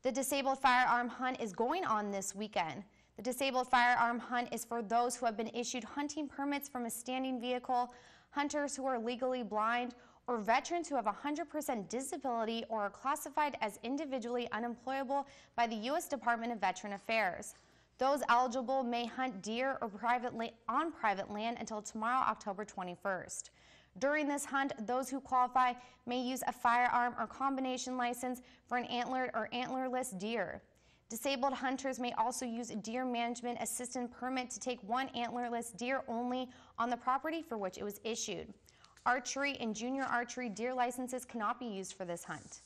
The Disabled Firearm Hunt is going on this weekend. The Disabled Firearm Hunt is for those who have been issued hunting permits from a standing vehicle, hunters who are legally blind, or veterans who have 100% disability or are classified as individually unemployable by the U.S. Department of Veteran Affairs. Those eligible may hunt deer or on private land until tomorrow, October 21st. During this hunt, those who qualify may use a firearm or combination license for an antlered or antlerless deer. Disabled hunters may also use a deer management assistant permit to take one antlerless deer only on the property for which it was issued. Archery and junior archery deer licenses cannot be used for this hunt.